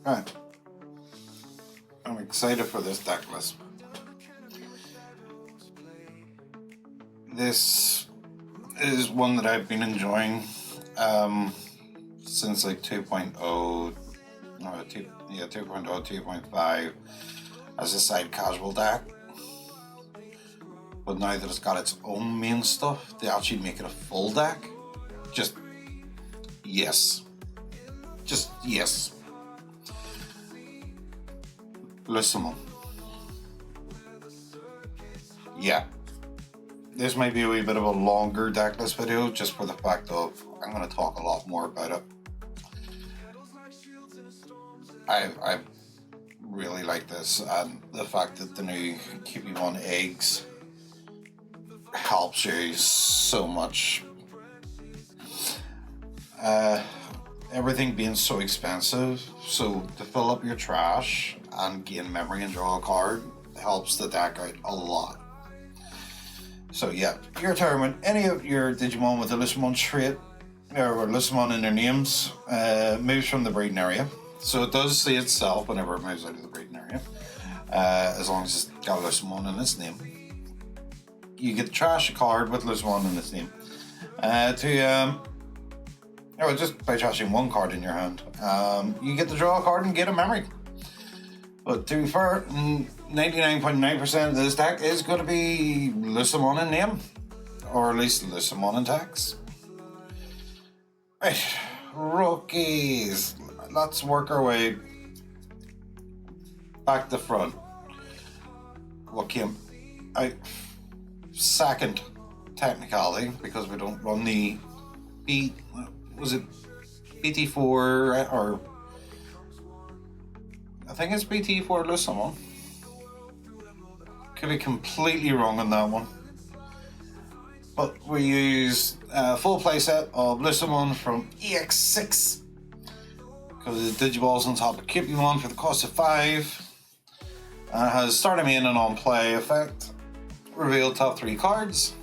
Right. I'm excited for this deck list. This is one that I've been enjoying since like 2.0, 2.5 as a side casual deck. But now that it's got its own main stuff, they actually make it a full deck. Just yes. Just yes. Lucemon. Yeah. This might be a wee bit of a longer deck list video just for the fact of I'm going to talk a lot more about it. I really like this, and the fact that the new QB1 eggs helps you so much. Everything being so expensive, so to fill up your trash and gain memory and draw a card helps the deck out a lot. So yeah, your turn when any of your Digimon with the Lucemon trait or Lucemon in their names moves from the breeding area. So it does see itself whenever it moves out of the breeding area, as long as it's got Lucemon in its name. You get to trash a card with Lucemon in its name. Just by trashing one card in your hand, you get to draw a card and get a memory. But to be fair, 99.9% of this deck is going to be Lucemon in name, or at least Lucemon in text. Right, rookies. Let's work our way back to front. What came out second, technically, because we don't run the BT4 or I think it's BT4 Lucemon. Could be completely wrong on that one. But we use a full playset of Lucemon from EX10 because the Digiballs on top of QB1 for the cost of 5. And it has start a main and on play effect. Reveal top 3 cards.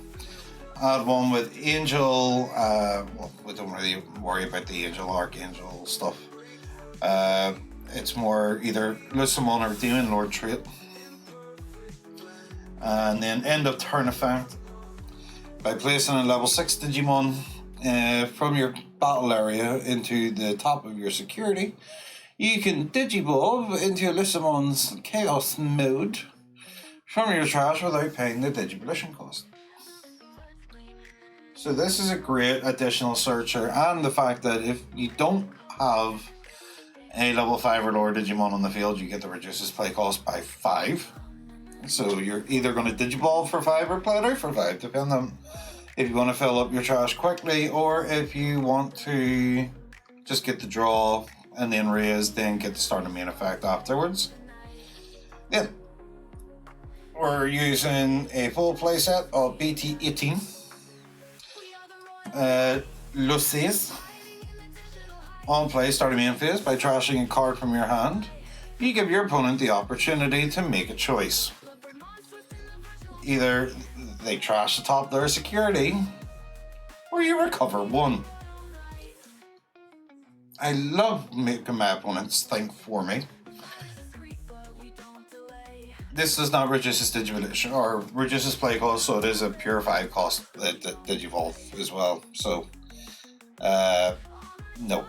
Add one with Angel. We don't really worry about the Angel, Archangel stuff. It's more either Lucemon or Demon Lord trait. And then end of turn effect. By placing a level 6 Digimon from your battle area into the top of your security, you can Digivolve into Lucemon's Chaos mode from your trash without paying the Digivolution cost. So this is a great additional searcher, and the fact that if you don't have a level 5 or lower Digimon on the field, you get to reduce its play cost by 5. So you're either going to Digivolve for 5 or play it out for 5, depending on if you want to fill up your trash quickly or if you want to just get the draw and then raise, then get to start the main effect afterwards. Yeah. We're using a full playset of BT18. Luces. On play, start a main phase by trashing a card from your hand. You give your opponent the opportunity to make a choice. Either they trash the top of their security, or you recover 1. I love making my opponents think for me. This does not reduce its Digivolution or reduce its play cost, so it is a pure 5 cost that Digivolve as well. So, no.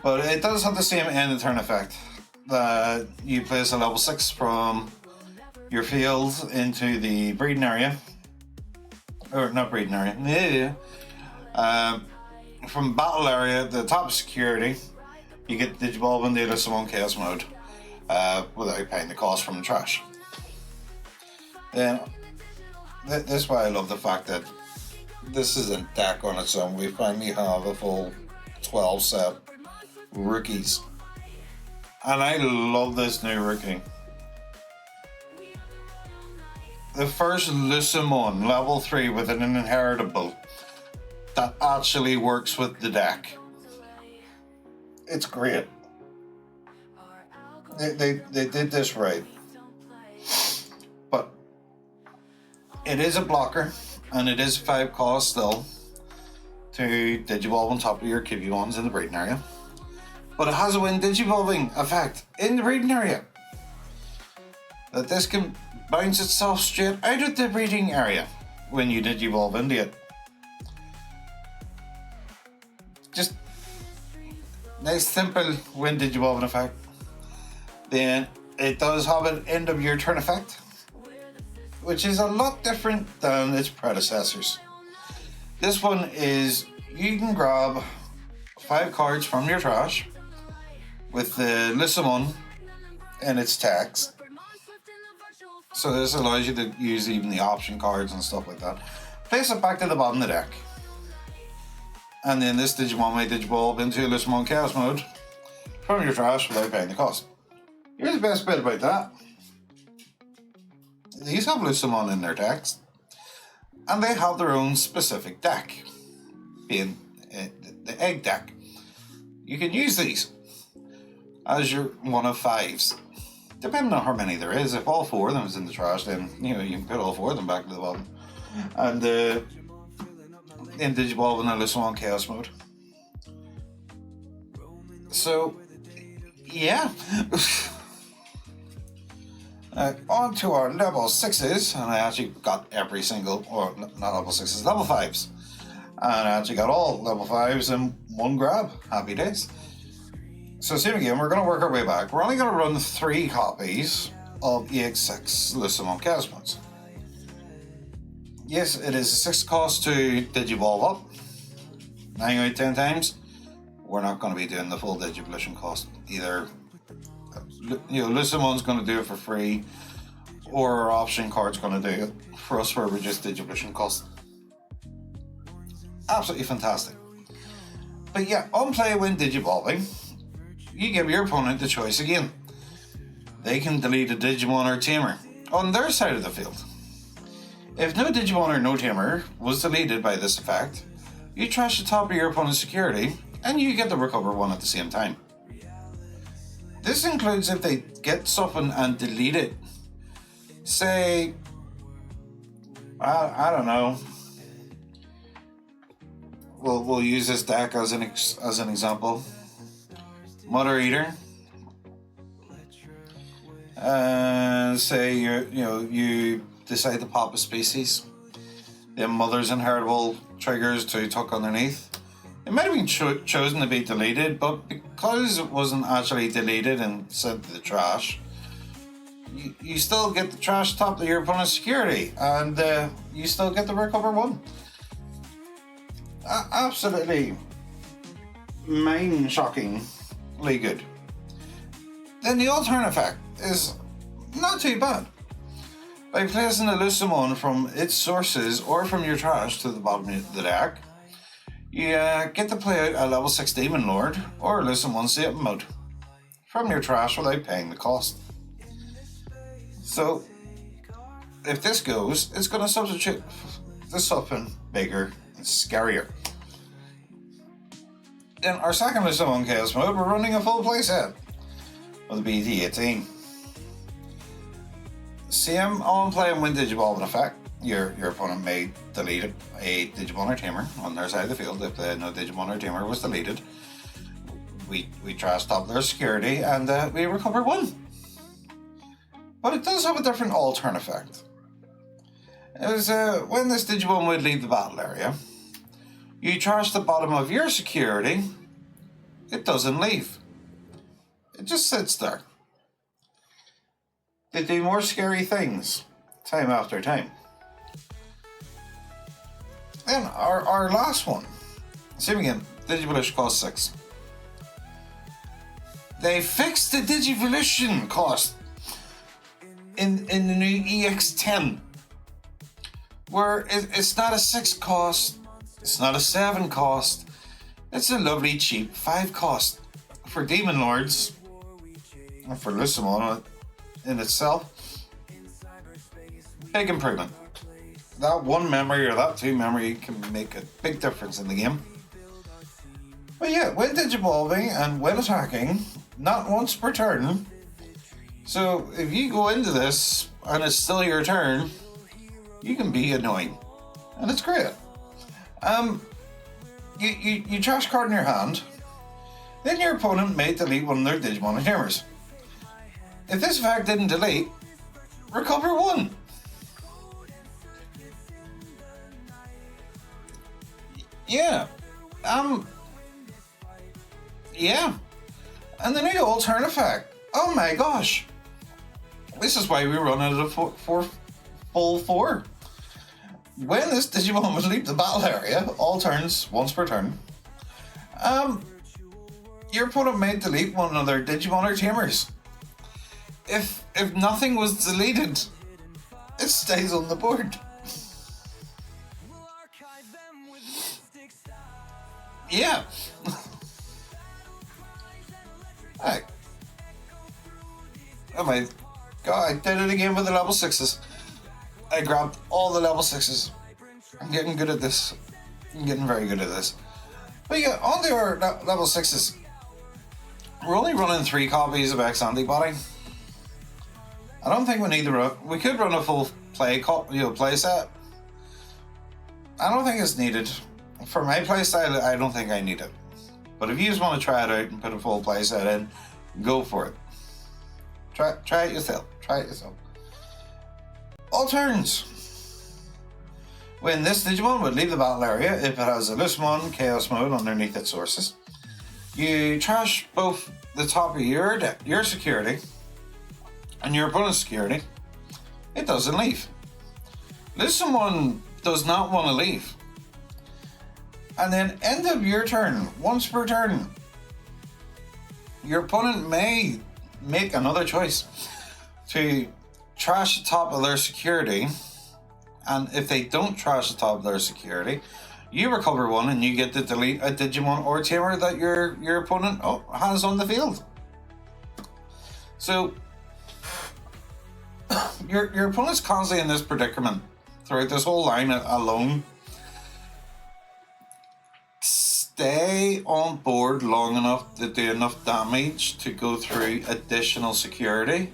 But it does have the same end of turn effect. You place a level 6 from your field into the breeding area. Or not breeding area. From battle area, the top security, you get Digivolve into Lucemon Chaos mode without paying the cost from the trash. Then, this is why I love the fact that this is a deck on its own. We finally have a full 12 set rookies. And I love this new rookie. The first Lucemon, level 3 with an inheritable that actually works with the deck. It's great. They did this right. But it is a blocker, and it is 5 cost still to Digivolve on top of your QB1s in the breeding area. but it has a when digivolving effect in the breeding area. That this can bounce itself straight out of the breeding area when you digivolve into it. Just nice simple when digivolving effect. Then it does have an end of your turn effect, which is a lot different than its predecessors. This one is you can grab 5 cards from your trash with the Lucemon in its text. So this allows you to use even the option cards and stuff like that. Place it back to the bottom of the deck. And then this Digimon may digivolve into Lucemon Chaos Mode from your trash without paying the cost. Here's the best bit about that. These have Lucemon in their text, and they have their own specific deck, being the egg deck. You can use these as your one of 5s, depending on how many there is. If all 4 of them is in the trash, then you can put all 4 of them back to the bottom, and then digivolve in a Lucemon Chaos Mode. So, yeah. On to our level 6s, and I actually got every single, or not level 6s, level 5s. And I actually got all level 5s in one grab. Happy days. So same again, we're going to work our way back. We're only going to run 3 copies of EX6 Lucemon Chaos Modes. Yes, it is a 6 cost to digivolve up. 9 out of 10 times. We're not going to be doing the full digivolution cost either. Lucemon's going to do it for free, or our option card's going to do it for us for a reduced digivolution cost. Absolutely fantastic. But yeah, on play when digivolving, you give your opponent the choice again. They can delete a Digimon or Tamer on their side of the field. If no Digimon or no Tamer was deleted by this effect, you trash the top of your opponent's security and you get to recover 1 at the same time. This includes if they get something and delete it. Say, I don't know. We'll use this deck as an example. Mother Eater. Say you decide to pop a species. Then Mother's Inheritable triggers to tuck underneath. It might have been chosen to be deleted, but because it wasn't actually deleted and sent to the trash, you still get the trash top of your opponent's security, and you still get to recover 1. Absolutely mind-shockingly good. Then the alternate effect is not too bad. By placing a Lucemon from its sources or from your trash to the bottom of the deck, you get to play out a level 6 Demon Lord or Lucemon Satan Mode from your trash without paying the cost. So, if this goes, it's going to substitute for something bigger and scarier. In our second Lucemon Chaos Mode, we're running a full playset with the BT18. Same on play and when digivolving effect. Your opponent may delete a Digimon or Tamer on their side of the field. If no Digimon or Tamer was deleted, we trash top their security and we recover 1. But it does have a different alternate effect. As when this Digimon would leave the battle area, you trash the bottom of your security, it doesn't leave. It just sits there. They do more scary things, time after time. Then our last one, same again, Digivolution cost 6. They fixed the Digivolution cost in the new EX10, where it's not a 6 cost, it's not a 7 cost, it's a lovely cheap 5 cost for Demon Lords and for Lucemon in itself. Big improvement. That 1 memory or that 2 memory can make a big difference in the game. But yeah, when digivolving and when attacking, not once per turn. So if you go into this and it's still your turn, you can be annoying. And it's great. You trash card in your hand, then your opponent may delete one of their Digimon or Tamers. If this effect didn't delete, recover one. Yeah. Yeah. And the new alternate effect. Oh my gosh. This is why we run out of full four. When this Digimon would leave the battle area, all turns, once per turn, your opponent may delete one of their Digimon or Tamers. If nothing was deleted, it stays on the board. Yeah. Hey. Oh my god, I did it again with the level 6s. I grabbed all the level 6s. I'm getting good at this. I'm getting very good at this. But yeah, on to our level 6s. We're only running 3 copies of X Antibody. I don't think we need to run. We could run a full play set. I don't think it's needed. For my playstyle, I don't think I need it. But if you just want to try it out and put a full play set in, go for it. Try it yourself. Try it yourself. All turns. When this Digimon would leave the battle area, if it has a Lucemon Chaos Mode underneath its sources, you trash both the top of your security and your opponent's security. It doesn't leave. Lucemon does not want to leave. And then end of your turn, once per turn, your opponent may make another choice to trash the top of their security, and if they don't trash the top of their security, you recover one and you get to delete a Digimon or Tamer that your opponent has on the field. So your opponent's constantly in this predicament throughout this whole line alone. Stay on board long enough to do enough damage to go through additional security,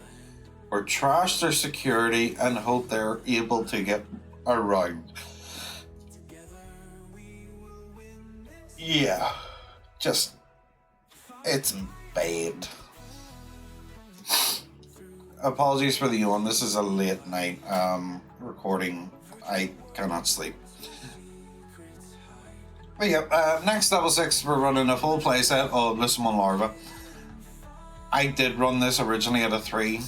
or trash their security and hope they're able to get around. Yeah, just, it's bad. Apologies for the yawn. This is a late night recording. I cannot sleep. But yeah, next level 6, we're running a full playset of Lucemon Larva. I did run this originally at a 3,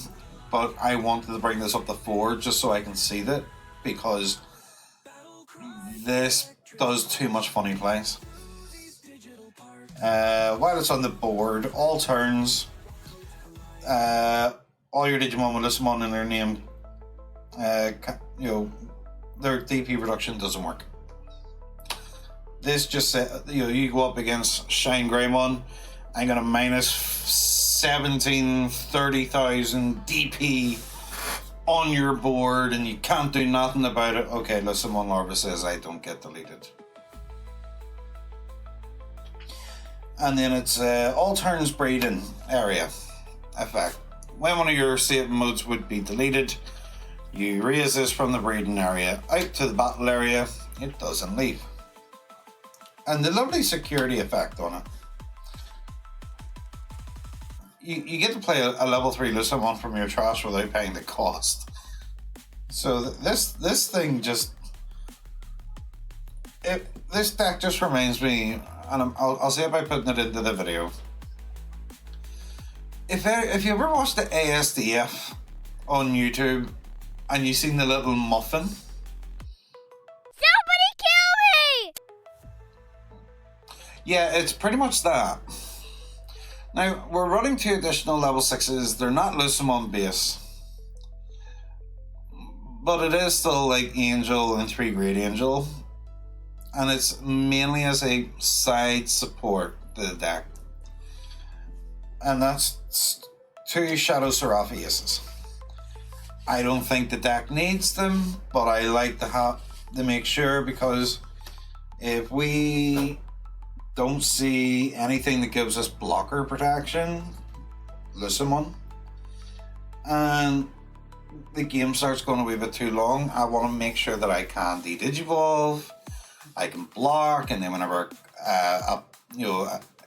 but I wanted to bring this up to 4 just so I can see that, because this does too much funny plays. While it's on the board, all turns, all your Digimon with Lucemon in their name, their DP reduction doesn't work. This just said, you go up against Shine Greymon, I'm gonna minus 30,000 DP on your board and you can't do nothing about it. Okay, Lucemon Larva says I don't get deleted. And then it's all turns breeding area effect. When one of your save modes would be deleted, you raise this from the breeding area out to the battle area. It doesn't leave. And the lovely security effect on it. You get to play a level 3 Lucemon from your trash without paying the cost. So this thing just... This deck just reminds me, and I'll say it by putting it into the video. If you ever watched the ASDF on YouTube and you seen the little muffin... Somebody kill me! Yeah, it's pretty much that. Now, we're running 2 additional level 6s. They're not Lucemon base. But it is still like Angel and 3 Great Angel. And it's mainly as a side support to the deck. And that's 2 Shadow Seraphiuses. I don't think the deck needs them, but I like to make sure, because if we don't see anything that gives us blocker protection, Lucemon, and the game starts going a wee bit too long, I want to make sure that I can de-digivolve, I can block, and then whenever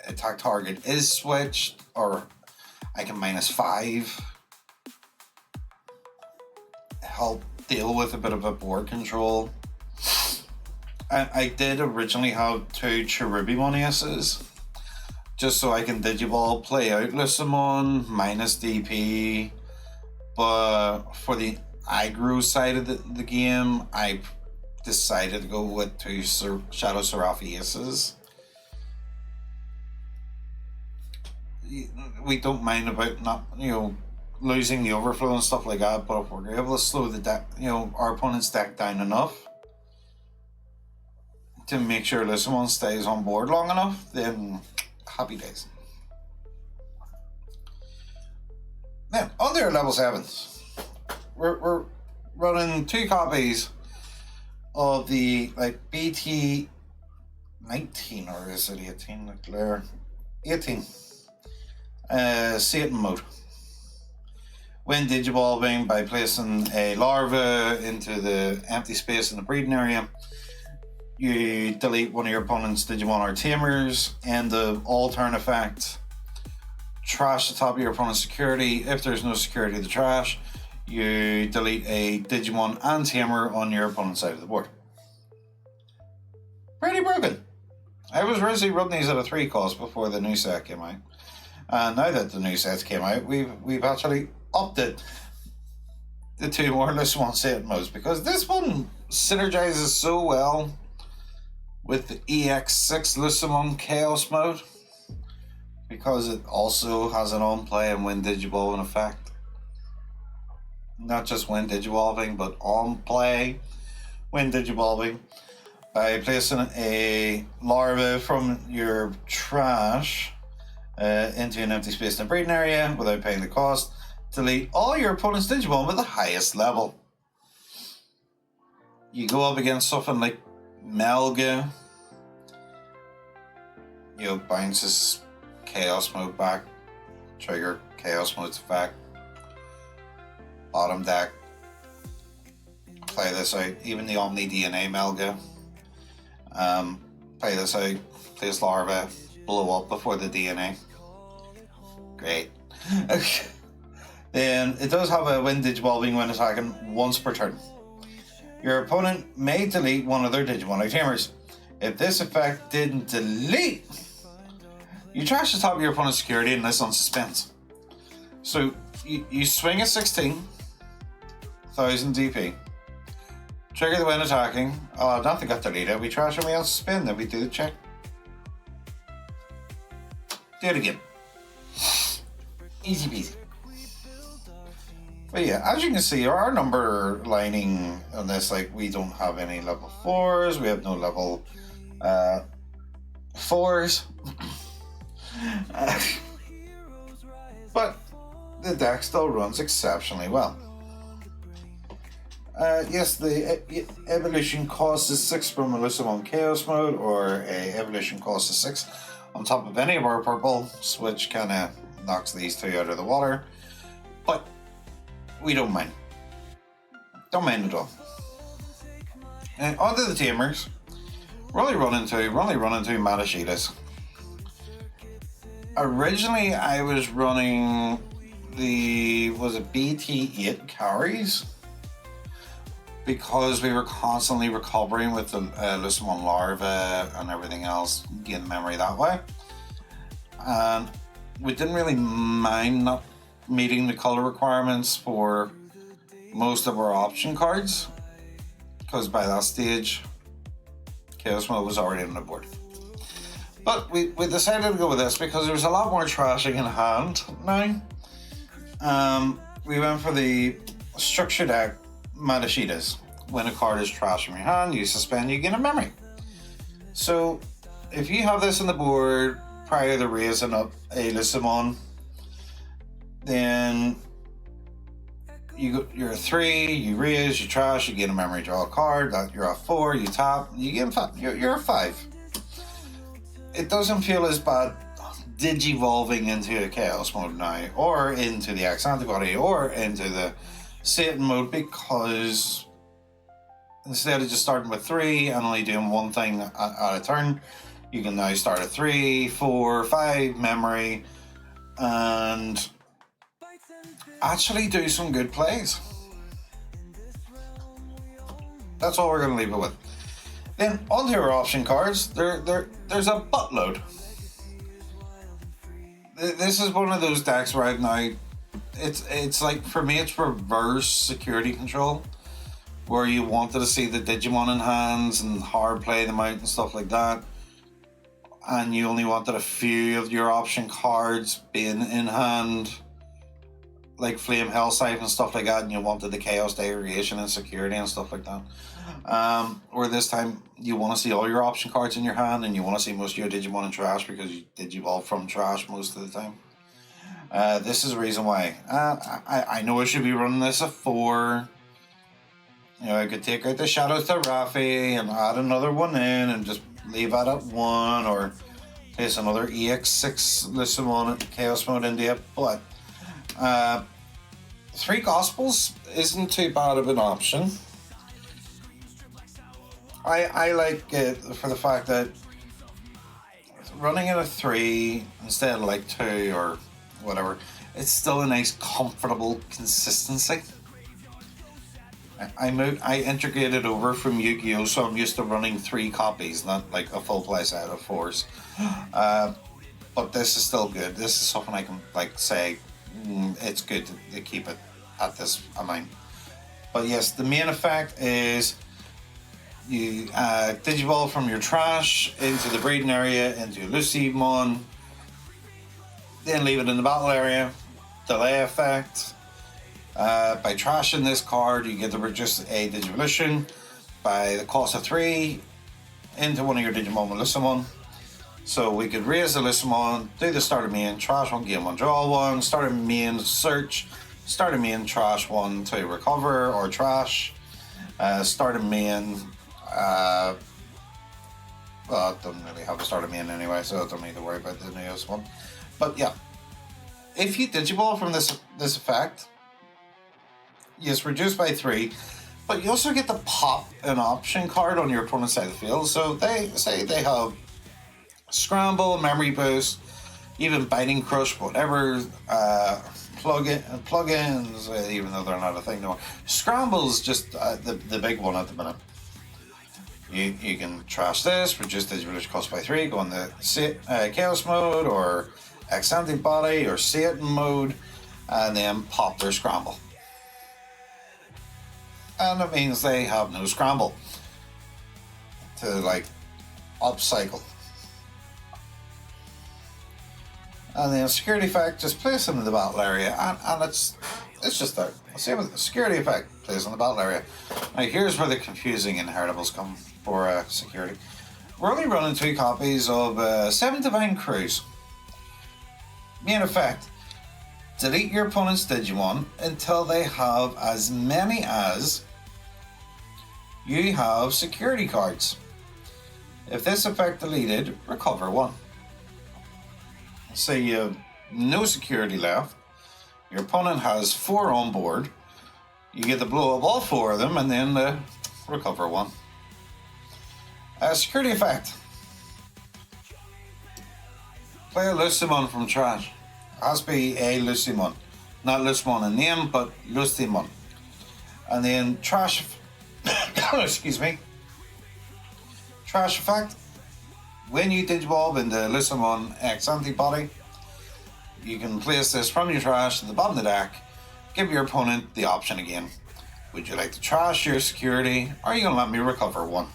attack target is switched, or I can -5. Help deal with a bit of a board control. I did originally have 2 Cherubimon Aces, just so I can Digiball play out Lucemon minus DP, but for the aggro side of the game, I decided to go with 2 Shadow Seraph Aces. We don't mind about not, losing the overflow and stuff like that, but if we're able to slow the deck, our opponent's deck down enough to make sure Lucemon stays on board long enough, then happy days. Now, on to our level 7s. We're running 2 copies of the BT 19, or is it 18? Leclerc 18. Satan mode. When digivolving by placing a larva into the empty space in the breeding area, you delete one of your opponent's Digimon or Tamers, and the all turn effect, trash the top of your opponent's security. If there's no security to trash, you delete a Digimon and Tamer on your opponent's side of the board. Pretty broken. I was originally running these at a 3 cost before the new set came out. And now that the new sets came out, we've actually upped it to 2 more Lucemon Satan modes, because this one synergizes so well with the EX6 Lucemon Chaos mode, because it also has an on play and when digivolving effect. Not just when digivolving, but on play when digivolving. By placing a larva from your trash into an empty space in the breeding area without paying the cost, delete all your opponent's Digimon with the highest level. You go up against something like Melga, bounces Chaos mode back, trigger Chaos mode's effect, bottom deck, play this out. Even the Omni DNA Melga, play this out, place larva, blow up before the DNA. Great. Then it does have a when digivolving when attacking once per turn. Your opponent may delete one of their Digimon or Tamers. If this effect didn't delete, you trash the top of your opponent's security and this on suspense. So you swing a 16,000 DP, trigger the when attacking. Oh, nothing got deleted. We trash and we on suspend, then we do the check. Do it again. Easy peasy. But yeah, as you can see, our number lining on this, we don't have any level 4s, we have no level 4s. But the deck still runs exceptionally well. Yes, the evolution cost is 6 from a Lucemon Chaos mode, or a evolution cost is 6 on top of any of our purple, which kind of knocks these 2 out of the water. But we don't mind. Don't mind at all. And onto the Tamers. We're only running 2 Matashitas. Originally, I was running the BT8 carries, because we were constantly recovering with the Lucemon larva and everything else, gain memory that way. And we didn't really mind not meeting the color requirements for most of our option cards, because by that stage, Chaos Mode was already on the board. But we decided to go with this because there was a lot more trashing in hand now. We went for the structure deck Matashitas. When a card is trashed from your hand, you suspend, you gain a memory. So if you have this on the board prior to raising up a Lucemon, then you're a 3, you raise, you trash, you gain a memory, draw a card. That you're a 4, you tap, you gain 5. You're a 5. It doesn't feel as bad digivolving into a Chaos mode now, or into the X antibody, or into the Satan mode, because instead of just starting with 3 and only doing one thing at a turn, You can now start at 3, 4, 5 memory and actually do some good plays. That's all we're going to leave it with. Then onto our option cards, there's a buttload. This is one of those decks right now. It's like, for me, it's reverse security control, where you wanted to see the Digimon in hands and hard play them out and stuff like that, and you only wanted a few of your option cards being in hand, like Flame Hellscythe and stuff like that, and you wanted the Chaos Degradation and security and stuff like that. Or this time you want to see all your option cards in your hand, and you want to see most of your Digimon in trash because you Digivolve from trash most of the time. This is the reason why. I know I should be running this at 4. You know, I could take out the Shadow Therapy and add another one in and just leave that at 1, or place another EX6 Lucemon Chaos Mode into it. But 3 Gospels isn't too bad of an option. I like it for the fact that running it at 3 instead of like 2 or whatever, it's still a nice comfortable consistency. I integrated over from Yu-Gi-Oh, so I'm used to running 3 copies, not like a full play set of 4s. But this is still good. This is something I can like say it's good to keep it at this amount. But yes, the main effect is you Digivolve from your trash into the breeding area into Lucemon, then leave it in the battle area. Delay effect. By trashing this card, you get to reduce a Digivolution by the cost of 3 into one of your Digimon with Lucemon. So we could raise the Lucemon, do the start of main, trash 1, game 1, draw 1, start of main, search, start of main, trash 1 to recover or trash, start of main. Well, it doesn't really have a start of main anyway, so I don't need to worry about the newest one. But yeah, if you Digivolve from this effect, yes, reduced by 3, but you also get to pop an option card on your opponent's side of the field. So they say they have Scramble, Memory Boost, even Biting Crush, whatever, plugins, even though they're not a thing no more. Scramble's just the big one at the minute. You can trash this, reduce Digivolution cost by 3, go on the Chaos mode or X Antibody or Satan mode, and then pop their Scramble. And it means they have no Scramble to like upcycle. And then security effect, just place them in the battle area, and it's just there. Same with the security effect, place in the battle area. Now here's where the confusing inheritables come for security. We're only running 2 copies of 7 Divine Crews. Main effect, delete your opponent's Digimon until they have as many as you have security cards. If this effect deleted, recover 1. Say you have no security left, your opponent has 4 on board, you get to blow up all 4 of them and then recover 1. Security effect. Play a Lucemon from trash. It has to be a Lucemon. Not Lucemon in name, but Lucemon. And then trash... excuse me. Trash effect. When you Digivolve into Lucemon X Antibody, you can place this from your trash to the bottom of the deck, give your opponent the option again. Would you like to trash your security, or are you going to let me recover 1?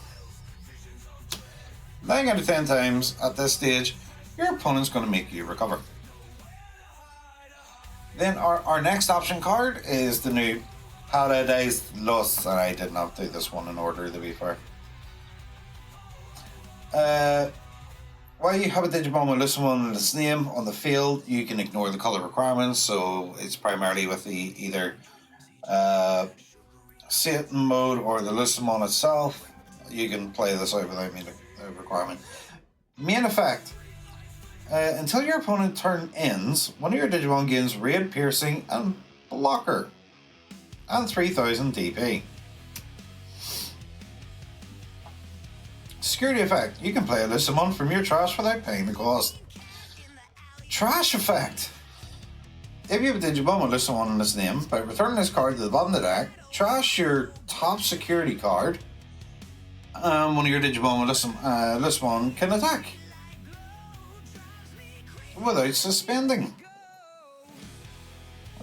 9 out of 10 times at this stage, your opponent's going to make you recover. Then our next option card is the new Paradise Lost, and I did not do this one in order, to be fair. While you have a Digimon with Lucemon in its name on the field, you can ignore the color requirements, so it's primarily with the either Satan mode or the Lucemon itself. You can play this out without meeting the requirement. Main effect. Until your opponent's turn ends, one of your Digimon gains Raid, Piercing, and Blocker, and 3000 DP. Security effect. You can play a Lucemon from your trash without paying the cost. Trash effect. If you have a Digimon with Lucemon in its name, by returning this card to the bottom of the deck, trash your top security card, and one of your Digimon with Lucemon can attack without suspending.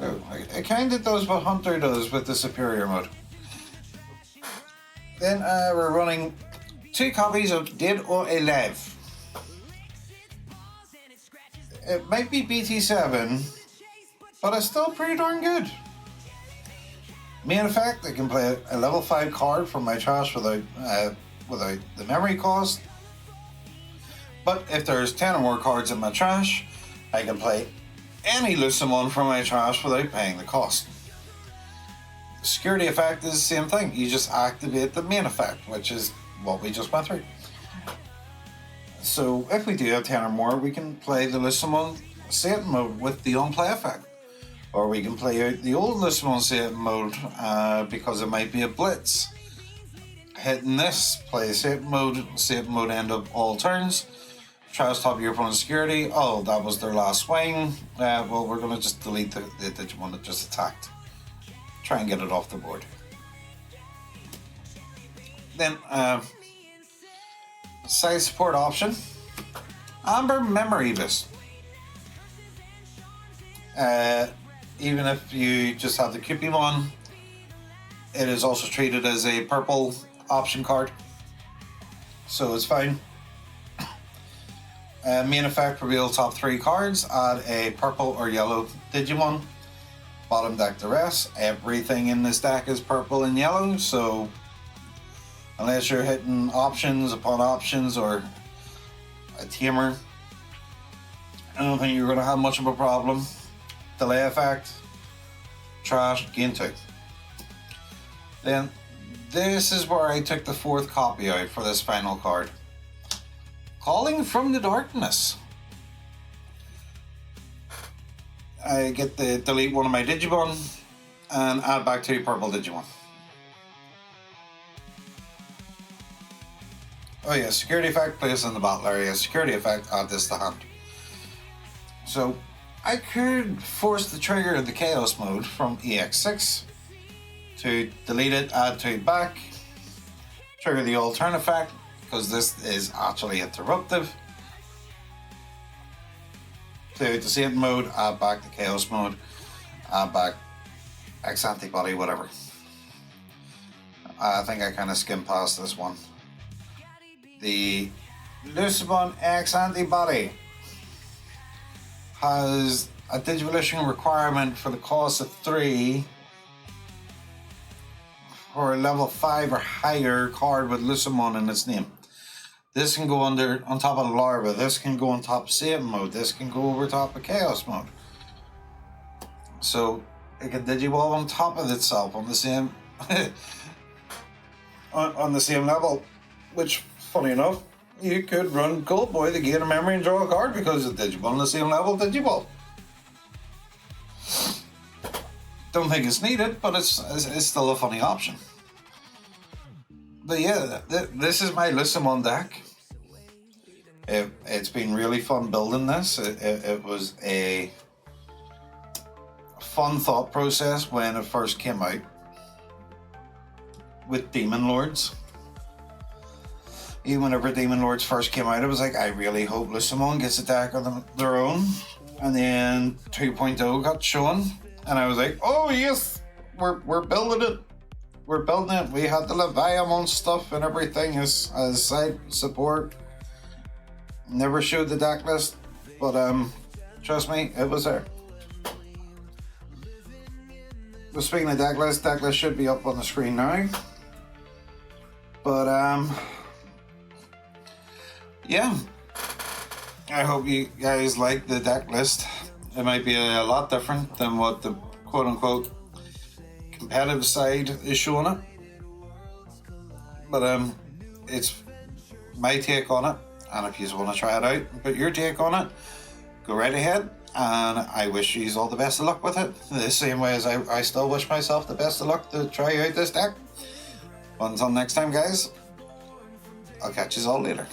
Oh, it kind of does what Hunter does with the superior mode. Then we're running 2 copies of Dead or Alive. It might be BT7, but it's still pretty darn good. Main effect, I can play a level 5 card from my trash without the memory cost. But if there's 10 or more cards in my trash, I can play any Lucemon from my trash without paying the cost. The security effect is the same thing. You just activate the main effect, which is what we just went through. So if we do have 10 or more, we can play the Lucemon Satan mode with the on-play effect. Or we can play out the old Lucemon Satan mode because it might be a blitz. Hitting this, play Satan mode end of all turns. Trash top of your opponent's security. Oh, that was their last swing. Well, we're going to just delete the Digimon that just attacked. Try and get it off the board. Then, side support option. Amber Memory Boost. Even if you just have the Cupimon, it is also treated as a purple option card. So it's fine. Main effect, reveal top 3 cards, add a purple or yellow Digimon. Bottom deck the rest. Everything in this deck is purple and yellow, so unless you're hitting options upon options or a tamer, I don't think you're going to have much of a problem. Delay effect, trash, gain 2. Then this is where I took the 4th copy out for this final card. Calling from the Darkness. I get to delete one of my Digimon and add back 2 purple Digimon. Oh yeah, security effect, place in the battle area. Security effect, add this to hand. So I could force the trigger of the Chaos mode from EX6 to delete it, add 2 back, trigger the alternate effect, because this is actually interruptive. To the Satan mode, add back the Chaos mode, add back X antibody, whatever. I think I kind of skimmed past this one. The Lucemon X antibody has a Digivolution requirement for the cost of 3 for a level 5 or higher card with Lucemon in its name. This can go on top of the Larva, this can go on top of Satan mode, this can go over top of Chaos mode. So it can Digivolve on top of itself on the same on the same level, which, funny enough, you could run Gold Boy to gain a memory and draw a card because it's Digivolve on the same level Digivolve. Don't think it's needed, but it's still a funny option. But yeah, this is my Lucemon deck. It's been really fun building this. It was a fun thought process when it first came out with Demon Lords. Even whenever Demon Lords first came out, I was like, I really hope Lucemon gets a deck of their own. And then 2.0 got shown, and I was like, oh yes, we're building it. We're building it. We had the Leviathan stuff and everything as side support. Never showed the deck list, but trust me, it was there. But speaking of deck list should be up on the screen now. But yeah, I hope you guys like the deck list. It might be a lot different than what the quote-unquote competitive side is showing it, but it's my take on it, and if you want to try it out and put your take on it, go right ahead, and I wish you all the best of luck with it, the same way as I still wish myself the best of luck to try out this deck. Until next time, guys, I'll catch you all later.